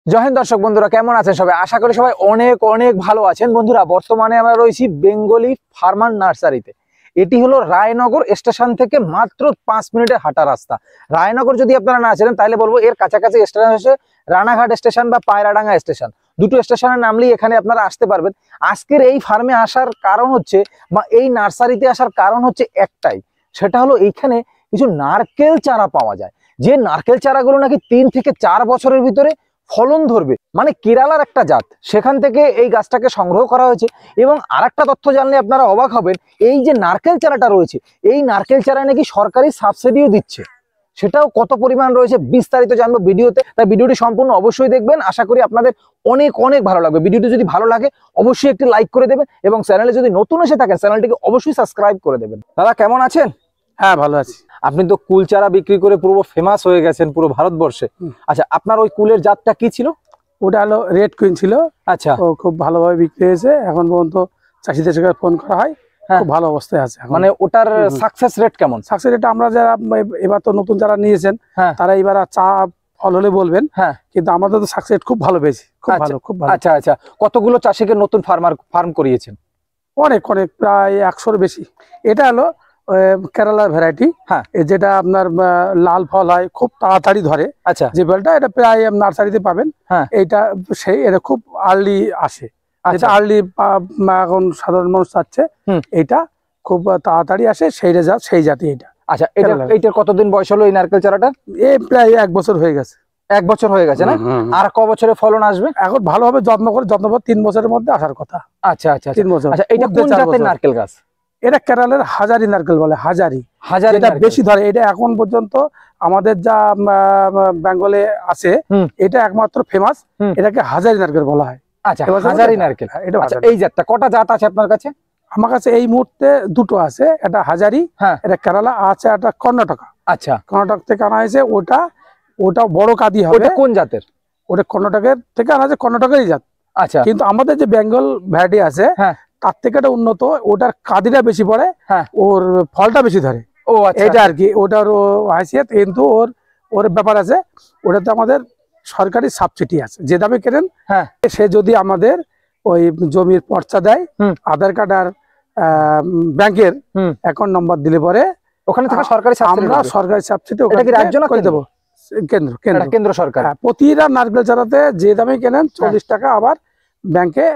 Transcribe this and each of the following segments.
জয় হিন্দ দর্শক বন্ধুরা, কেমন আছেন সবাই? আশা করি সবাই অনেক অনেক ভালো আছেন। বন্ধুরা, বর্তমানে আমরা রয়েছি বেঙ্গলি ফার্মার নার্সারিতে। এটি হলো রায়নগর স্টেশন থেকে মাত্র 5 মিনিটের হাঁটা রাস্তা। রায়নগর যদি আপনারা না ছিলেন তাহলে বলবো এর কাছাকাছি স্টেশন হচ্ছে রানাঘাট স্টেশন বা পায়রাডাঙ্গা স্টেশন। দুটো স্টেশনের নামলেই এখানে আপনারা আসতে পারবেন। আজকের এই ফার্মে আসার কারণ হচ্ছে বা এই নার্সারিতে আসার কারণ হচ্ছে একটাই, সেটা হলো এইখানে কিছু নারকেল চারা পাওয়া যায়। যে নারকেল চারাগুলো নাকি 3 থেকে 4 বছরের ভিতরে ফলন ধরবে, মানে কেরালার একটা জাত, সেখান থেকে এই গাছটাকে সংগ্রহ করা হয়েছে। এবং আরেকটা তথ্য জানলে আপনারা অবাক হবেন, এই যে নারকেল চারাটা রয়েছে এই নারকেল চারায় নাকি সরকারি সাবসিডিও দিচ্ছে। সেটাও কত পরিমাণ রয়েছে বিস্তারিত জানবো ভিডিওতে, তাই ভিডিওটি সম্পূর্ণ অবশ্যই দেখবেন। আশা করি আপনাদের অনেক অনেক ভালো লাগবে। ভিডিওটি যদি ভালো লাগে অবশ্যই একটি লাইক করে দেবেন এবং চ্যানেলে যদি নতুন এসে থাকেন চ্যানেলটিকে অবশ্যই সাবস্ক্রাইব করে দেবেন। দাদা, কেমন আছেন? হ্যাঁ, ভালো আছি। আপনি তো কুল চারা বিক্রি করে পুরো ফেমাস হয়ে গেছেন পুরো ভারতবর্ষে। আচ্ছা, আপনার ওই কুলের জাতটা কি ছিল? ওটা হলো রেড কুইন ছিল। আচ্ছা, ও খুব ভালোভাবে বিক্রি হয়েছে। এখন পর্যন্ত চাষিদের সঙ্গে ফোন করা হয়, খুব ভালো অবস্থায় আছে। মানে ওটার সাকসেস রেট কেমন? সাকসেস রেট আমরা যারা এবার তো নতুন যারা নিয়েছেন তারা এবার চা ফল হলে বলবেন। কিন্তু আমাদের তো সাকসেস খুব ভালো পেয়েছি, খুব ভালো, খুব ভালো। আচ্ছা আচ্ছা, কতগুলো চাষিকে নতুন ফার্ম করিয়েছেন? অনেক অনেক, প্রায় 100-র বেশি। এটা হলো কেরালার ভ্যারাইটি, যেটা আপনার লাল ফল হয়, খুব তাড়াতাড়ি ধরে। আচ্ছা, যে ফলটা এটা প্রায় নার্সারিতে পাবেন। এইটা সেই এটা খুব আর্লি আসে, যেটা আর্লি এখন সাধারণ মানুষ চাচ্ছে, এইটা খুব তাড়াতাড়ি আসে, সেই জাতি এটা। আচ্ছা, এইটার কতদিন বয়স হলো এই নারকেল চারাটা? এই প্রায় 1 বছর হয়ে গেছে। 1 বছর হয়ে গেছে না? আর ক বছরে ফলন আসবে? এখন ভালোভাবে যত্ন করে 3 বছরের মধ্যে আসার কথা। আচ্ছা আচ্ছা, 3 বছর। আচ্ছা, এটা কোন জাতের নারকেল গাছ? এটা কেরালের হাজারি নারকেল বলে। হাজারি এটা বেশি ধরে। এটা এখন পর্যন্ত আমাদের যা বেঙ্গলে আছে এটা একমাত্র ফেমাস। এটাকে হাজারি নারকেল বলা হয়। আচ্ছা, হাজারি নারকেল। আচ্ছা, এই জাতটা কটা জাত আছে আপনার কাছে? আমার কাছে এই মুহূর্তে 2টো আছে। এটা হাজারি, এটা কেরালা আছে, এটা কর্ণাটক। আচ্ছা, কর্ণাটক থেকে আনা হয়েছে। ওটা বড় কাদি হবে। ওটা কোন জাতের? ওটা কর্ণাটকের থেকে আনা হয়েছে, কর্ণাটকেরই জাত। আচ্ছা, কিন্তু আমাদের যে বেঙ্গল ভ্যারাইটি আছে তার থেকে এটা উন্নত। ওটার কাদিটা বেশি পড়ে, ওর ফলটা বেশি ধরে। ও আচ্ছা, এটা আর কি ওটার হাইসিয়ত। কিন্তু ওর ব্যাপার আছে, ওটাতে আমাদের সরকারি সাবসিডি আছে। যে দামে কেনেন সে যদি আমাদের ওই জমির পর্চা দেয়, আধার কার্ড আর ব্যাংকের অ্যাকাউন্ট নম্বর দিলে পরে ওখানে থেকে আমরা সরকারি সাবসিডি রাজ্য করে দেবো। কেন্দ্র সরকার প্রতিটা নারকেল চারাতে যে দামে কেনেন 40 টাকা আবার ব্যাংকে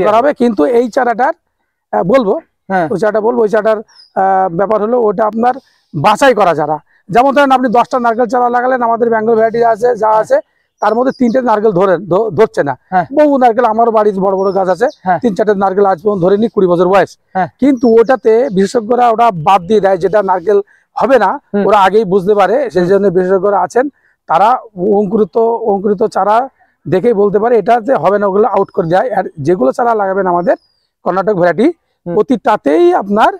করা হবে। কিন্তু এই চারাটার বলবো, ওই চারাটার ব্যাপার হলো ওটা আপনার বাছাই করা চারা। যেমন ধরেন আপনি 10টা নারকেল চারা লাগালেন, আমাদের বেঙ্গল ভ্যারাইটি আছে যা আছে তার মধ্যে 3টে নারকেল ধরছে না। বহু নারকেল, আমারও বাড়ির বড় বড় গাছ আছে, 3-4টে নারকেল আজ পর্যন্ত ধরেনি, 20 বছর বয়স। কিন্তু ওটাতে বিশেষজ্ঞরা ওটা বাদ দিয়ে দেয়, যেটা নারকেল হবে না ওরা আগেই বুঝতে পারে। সেই জন্য বিশেষজ্ঞরা আছেন, তারা অঙ্কুরিত চারা দেখেই বলতে পারে এটা যে হবে না, ওগুলো আউট করে দেয়। আর যেগুলো চারা লাগাবেন আমাদের কর্ণাটক ভ্যারাইটি, প্রতিটাতেই আপনার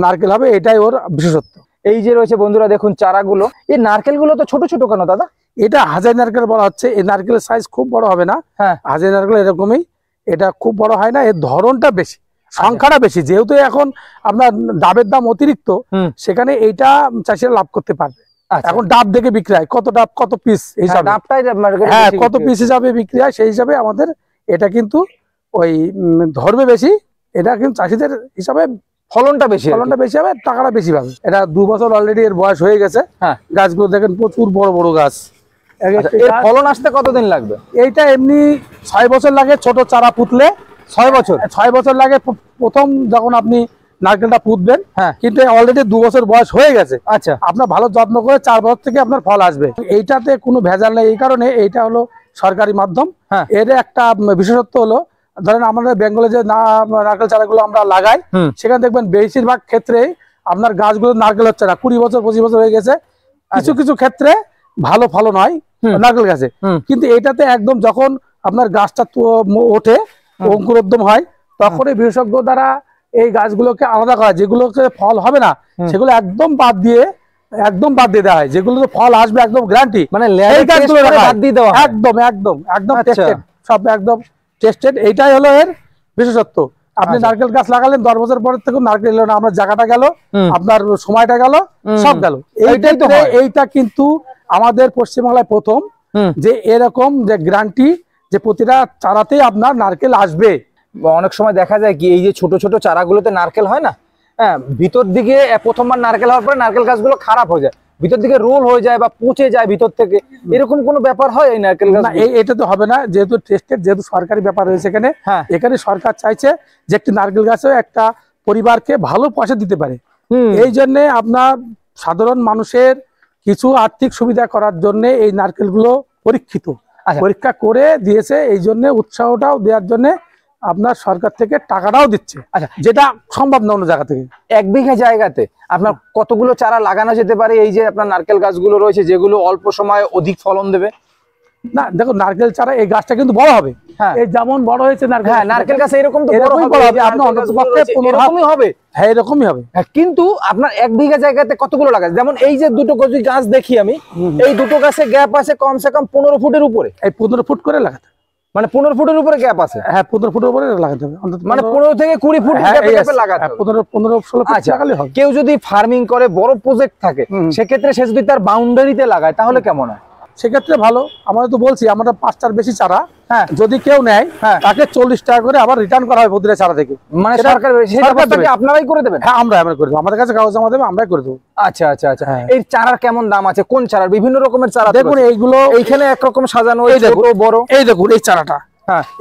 নারকেল হবে, এটাই ওর বিশেষত্ব। এই যে রয়েছে বন্ধুরা, দেখুন চারাগুলো। এই নারকেলগুলো তো ছোট ছোট কেন দাদা? এটা হাজারি নারকেল বলা হচ্ছে। এই নারকেলের সাইজ খুব বড় হবে না। হাজারি নারকেল এরকমই, এটা খুব বড় হয় না। এর ধরনটা বেশি, সংখ্যাটা বেশি। যেহেতু এখন আপনার ডাবের দাম অতিরিক্ত, সেখানে এইটা চাষিরা লাভ করতে পারবে। এখন ডাব দেখে বিক্রি হয়, কত ডাব কত পিস হিসাবে, কত পিস হিসাবে বিক্রি হয়, সেই হিসাবে আমাদের এটা কিন্তু ওই ধরবে বেশি। এটা কিন্তু চাষিদের হিসাবে ফলনটা বেশি হবে, টাকাটা বেশি পাবে। এটা 2 বছর অলরেডি এর বয়স হয়ে গেছে। গাছগুলো দেখেন প্রচুর বড় বড় গাছ। ফলন আসতে কতদিন লাগবে? এইটা এমনি 6 বছর লাগে ছোট চারা পুতলে। 6 বছর লাগে প্রথম যখন আপনি নারকেলটা পুতবেন। কিন্তু অলরেডি 2 বছর বয়স হয়ে গেছে। আচ্ছা, আপনার ভালো যত্ন করে 4 বছর থেকে আপনার ফল আসবে। এইটাতে কোনো ভেজাল নেই। এই কারণে এইটা হলো সরকারি মাধ্যম। এর একটা বিশেষত্ব হলো, ধরেন আমাদের বেঙ্গলে যে নারকেল চারাগুলো আমরা লাগাই, সেখানে দেখবেন বেশিরভাগ ক্ষেত্রে আপনার গাছগুলো নারকেল হচ্ছে না। 20 বছর 25 বছর হয়ে গেছে। কিছু কিছু ক্ষেত্রে ভালো ফলন হয় নারকেল গাছে। কিন্তু এটাতে একদম যখন আপনার গাছটা ওঠে, অঙ্কুরোদ্গম হয়, তখন এই বিশেষজ্ঞ দ্বারা এই গাছগুলোকে আলাদা করা, যেগুলোকে ফল হবে না সেগুলো একদম বাদ দিয়ে দেওয়া হয়। যেগুলো ফল আসবে একদম গ্যারান্টি, মানে একদম একদম একদম টেস্টেড, সব একদম টেস্টেড। এইটাই হলো এর বিশেষত্ব। আপনি নারকেল গাছ লাগালেন, 10 বছর পরের থেকে নারকেল এলো না, আপনার জায়গাটা গেল, আপনার সময়টা গেল, সব গেল। এইটা কিন্তু আমাদের পশ্চিমবাংলায় প্রথম যে এরকম যে গ্যারান্টি যে প্রতিটা চারাতেই আপনার নারকেল আসবে। অনেক সময় দেখা যায় কি এই যে ছোট ছোট চারাগুলোতে নারকেল হয় না, হ্যাঁ, ভিতর দিকে প্রথমবার নারকেল হওয়ার পরে নারকেল গাছগুলো খারাপ হয়ে যায়, ভিতর দিকে রোল হয়ে যায় বা পচে যায় ভিতর থেকে, এরকম কোনো ব্যাপার হয় এই নারকেল গাছ? এটা তো হবে না, যেহেতু টেস্টেড, যেহেতু সরকারি ব্যাপার রয়েছে এখানে। এখানে সরকার চাইছে যে একটি নারকেল গাছও একটা পরিবারকে ভালো পয়সা দিতে পারে। এই জন্য আপনার সাধারণ মানুষের কিছু আর্থিক সুবিধা করার জন্য এই নারকেলগুলো পরীক্ষা করে দিয়েছে। এই জন্য উৎসাহটাও দেওয়ার জন্য আপনার সরকার থেকে টাকাটাও দিচ্ছে, যেটা সম্ভব না অন্য জায়গা থেকে। 1 বিঘা জায়গাতে আপনার কতগুলো চারা লাগানো যেতে পারে এই যে আপনার নারকেল গাছগুলো রয়েছে যেগুলো অল্প সময়ে অধিক ফলন দেবে? না দেখো, নারকেল চারা এই গাছটা কিন্তু বড় হবে, এই যেমন বড় হয়েছে নারকেল গাছ এরকম তো বড় হবে, আপনার অন্ততপক্ষে 15 হবে। হ্যাঁ, এরকমই হবে। কিন্তু আপনার 1 বিঘা জায়গাতে কতগুলো লাগাচ্ছে? যেমন এই যে দুটো গাছ দেখি আমি, এই দুটো গাছে গ্যাপ আছে কমসে কম 15 ফুটের উপরে। এই 15 ফুট করে লাগাতে, মানে 15 ফুটের উপরে গ্যাপ আছে? হ্যাঁ, 15 ফুটের উপরে লাগাতে হবে, মানে 15 থেকে 20 ফুট গ্যাপে লাগাতে হবে। 15-16 ফুট লাগালে হবে। কেউ যদি ফার্মিং করে, বড় প্রজেক্ট থাকে, সেক্ষেত্রে সে যদি তার বাউন্ডারিতে লাগায় তাহলে কেমন হয়? সেক্ষেত্রে ভালো। আমরা তো বলছি আমরা 5টার বেশি চারা যদি কেউ নেয় তাকে 40 টাকা করে আবার রিটার্ন করা হয় প্রতিটা চারা থেকে। মানে সরকার আপনারাই করে দেবেন? হ্যাঁ, আমরা করে দেবো, আমাদের কাছে কাগজ জমা দেবে, আমরাই করে দেবো। আচ্ছা আচ্ছা আচ্ছা। এই চারার কেমন দাম আছে? কোন চারার? বিভিন্ন রকমের চারা দেখুন, এইগুলো এইখানে একরকম সাজানো, বড়। এই দেখুন এই চারাটা,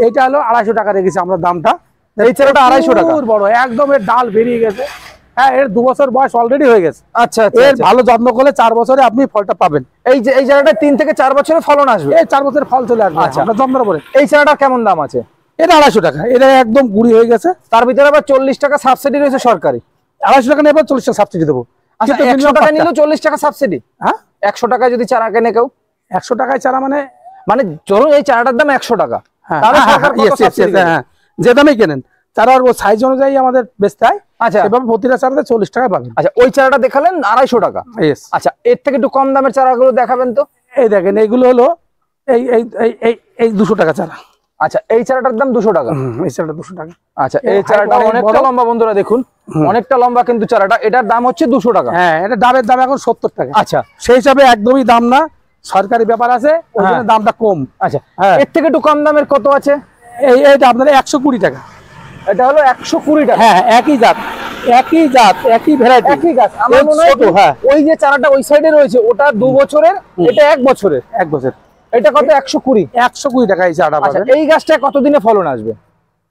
এইটা হলো 250 টাকা রেখেছি আমরা দামটা। এই চারাটা 250 টাকা? বড়, একদম এর ডাল বেরিয়ে গেছে। হ্যাঁ, এর 2 বছর বয়স অলরেডি হয়ে গেছে। আচ্ছা আচ্ছা। এর ভালো যত্ন করলে 4 বছরে আপনি ফলটা পাবেন। এই চারাটা 3 থেকে 4 বছরে ফলন আসবে? এই 4 বছরের ফল চলে আসবে। আচ্ছা, আমরা যত্ন করে। এই চারাটা কেমন দাম আছে? এটা 250 টাকা। এটা একদম গুড়ি হয়ে গেছে। তার ভিতরে আবার 40 টাকা সাবসিডি রয়েছে সরকারি। 250 টাকা নেবে, 40 টাকা সাবসিডি দেবো। আচ্ছা, 100 টাকা নিলেও 40 টাকা সাবসিডি? হ্যাঁ, 100 টাকা যদি চারা কেনে কেউ? 100 টাকায় চারা মানে ধরুন এই চারাটার দাম 100 টাকা, যে দামে কেনেন চারার ও সাইজ অনুযায়ী আমাদের বেচতে হয়। আচ্ছা, এভাবে প্রতিটা চারাতে 40 টাকা পাবেন। আচ্ছা, ওই চারাটা দেখালেন 250 টাকা। আচ্ছা, এর থেকে একটু কম দামের চারাগুলো দেখাবেন তো। এই দেখেন, এইগুলো হলো এই 200 টাকা চারা। আচ্ছা, এই চারাটার দাম 200 টাকা? এই চারাটা 200 টাকা। আচ্ছা, এই চারাটা অনেকটা লম্বা বন্ধুরা, দেখুন অনেকটা লম্বা কিন্তু চারাটা। এটার দাম হচ্ছে 200 টাকা? হ্যাঁ, এটা ডাবের দাম এখন 70 টাকা। আচ্ছা, সেই হিসাবে একদমই দাম না, সরকারি ব্যাপার আছে, ওই জন্য দামটা কম। আচ্ছা, এর থেকে একটু কম দামের কত আছে? এইটা আপনার 120 টাকা। এটা হলো 120 টাকা? হ্যাঁ, একই জাত, একই ভ্যারাইটি, একই গাছ। আমার মনে হয় ওই যে চারাটা ওই সাইডে রয়েছে ওটা 2 বছরের, এটা 1 বছরের। 1 বছর। এটা কত? 120 টাকা এই চারাটা। আচ্ছা, এই গাছটা কতদিনে ফলন আসবে?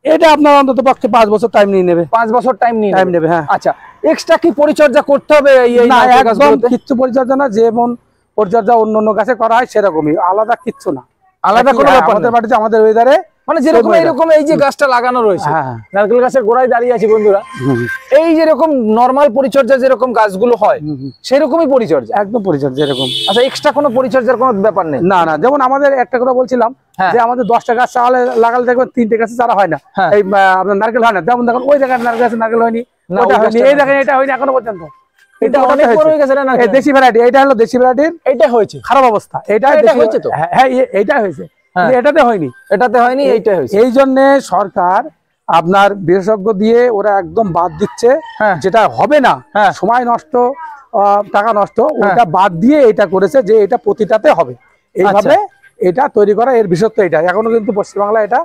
এটা আপনার অন্তত পক্ষে 5 বছর টাইম নিয়ে নেবে। 5 বছর টাইম নেবে? হ্যাঁ। আচ্ছা, এক্সট্রা কি পরিচর্যা করতে হবে? একদম কিচ্ছু পরিচর্যা না, যেমন পরিচর্যা অন্য গাছে করা হয় সেরকমই, আলাদা কিচ্ছু না। আলাদা কোনো ব্যাপার আমাদের বাড়িতে, আমাদের ওয়েদারে, মানে যেরকম এরকম এই যে গাছটা লাগানো রয়েছে, নারকেল গাছের গোড়ায় দাঁড়িয়ে আছি বন্ধুরা, এই যেরকম নরমাল পরিচর্যা যেরকম গাছগুলো হয় সেরকমই পরিচর্যা, একদম পরিচর্যা এরকম। আচ্ছা, এক্সট্রা কোনো পরিচর্যার কোনো ব্যাপার নেই? না না, যেমন আমাদের একটা কথা বলছিলাম যে আমাদের 10টা গাছ লাগালে দেখবেন 3টে গাছে চারা হয় না, এই আপনার নারকেল হয় না। যেমন দেখুন ওই জায়গায় নারকেল গাছে নারকেল হয়নি, ওটা হয়নি, এই দেখেন এটা হয়নি এখনো পর্যন্ত। এটা অনেক বড় হয়ে গেছে না? এই দেশি ভ্যারাইটি, এটা হলো দেশি ভ্যারাইটির, এটা হয়েছে খারাপ অবস্থা। এটা হয়েছে তো? হ্যাঁ, এইটা হয়েছে, এটাতে হয়নি, এইটা হয়েছে। এই জন্য সরকার আপনার বিশেষজ্ঞ দিয়ে ওরা একদম বাদ দিচ্ছে, যেটা হবে না, সময় নষ্ট, টাকা নষ্ট, ওটা বাদ দিয়ে এটা করেছে যে এটা প্রতিটাতে হবে। এইভাবে এটা তৈরি করা, এর বিশেষত্ব এটা। এখনো কিন্তু পশ্চিমবাংলা এটা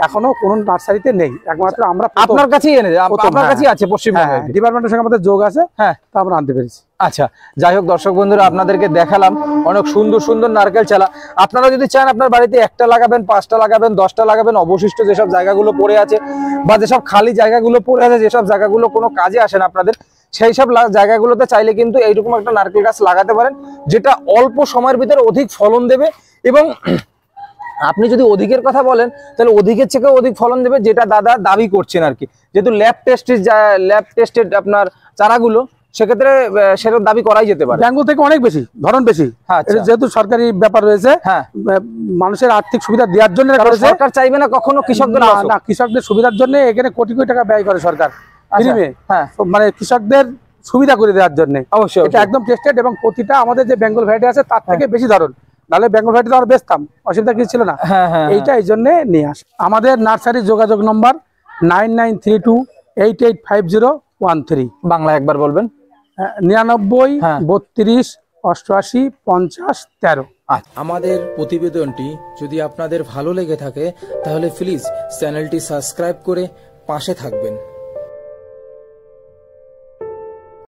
এখনো কোন নার্সারিতে নেই, একমাত্র আমরা আপনার কাছেই এনে, আপনার কাছেই আছে পশ্চিমবঙ্গে, ডিপার্টমেন্টের সঙ্গে আমাদের যোগ আছে, তা আমরা আনতে পেরেছি। আচ্ছা, যাই হোক দর্শক বন্ধুরা, আপনাদেরকে দেখালাম অনেক সুন্দর সুন্দর নারকেল চারা। আপনারা যদি চান আপনার বাড়িতে 1টা লাগাবেন, 5টা লাগাবেন, 10টা লাগাবেন, অবশিষ্ট যেসব জায়গাগুলো পড়ে আছে বা যেসব খালি জায়গাগুলো পড়ে আছে, যেসব জায়গাগুলো কোনো কাজে আসে না আপনাদের, সেই সব জায়গাগুলোতে চাইলে কিন্তু এইরকম একটা নারকেল গাছ লাগাতে পারেন, যেটা অল্প সময়ের ভিতরে অধিক ফলন দেবে। এবং আপনি যদি অধিকের কথা বলেন তাহলে অধিকের থেকে অধিক ফলন দেবে, যেটা দাদা দাবি করছেন আর কি। যেহেতু ল্যাব টেস্টেড আপনার চারাগুলো, সেক্ষেত্রে সেটার দাবি করাই যেতে পারে। বেঙ্গল থেকে অনেক বেশি, ধরন বেশি, যেহেতু সরকারি ব্যাপার রয়েছে, মানুষের আর্থিক সুবিধা দেওয়ার জন্য সরকার চাইবে না কখনো কৃষকদের, না, কৃষকদের সুবিধার জন্য এখানে কোটি কোটি টাকা ব্যয় করে সরকার, মানে কৃষকদের সুবিধা করে দেওয়ার জন্য। অবশ্যই এটা একদম টেস্টেড, এবং প্রতিটা আমাদের যে বেঙ্গল ভ্যারাইটি আছে তার থেকে বেশি ধরন, নাহলে বেঙ্গল ভ্যারাইটি তো আমরা বেচতাম, অসুবিধা কিছু ছিল না। এইটা এই জন্য নিয়ে আসে। আমাদের নার্সারির যোগাযোগ নম্বর 9932885013। বাংলা একবার বলবেন। 99 32 88 50 13। আমাদের প্রতিবেদনটি যদি আপনাদের ভালো লেগে থাকে তাহলে প্লিজ চ্যানেলটি সাবস্ক্রাইব করে পাশে থাকবেন।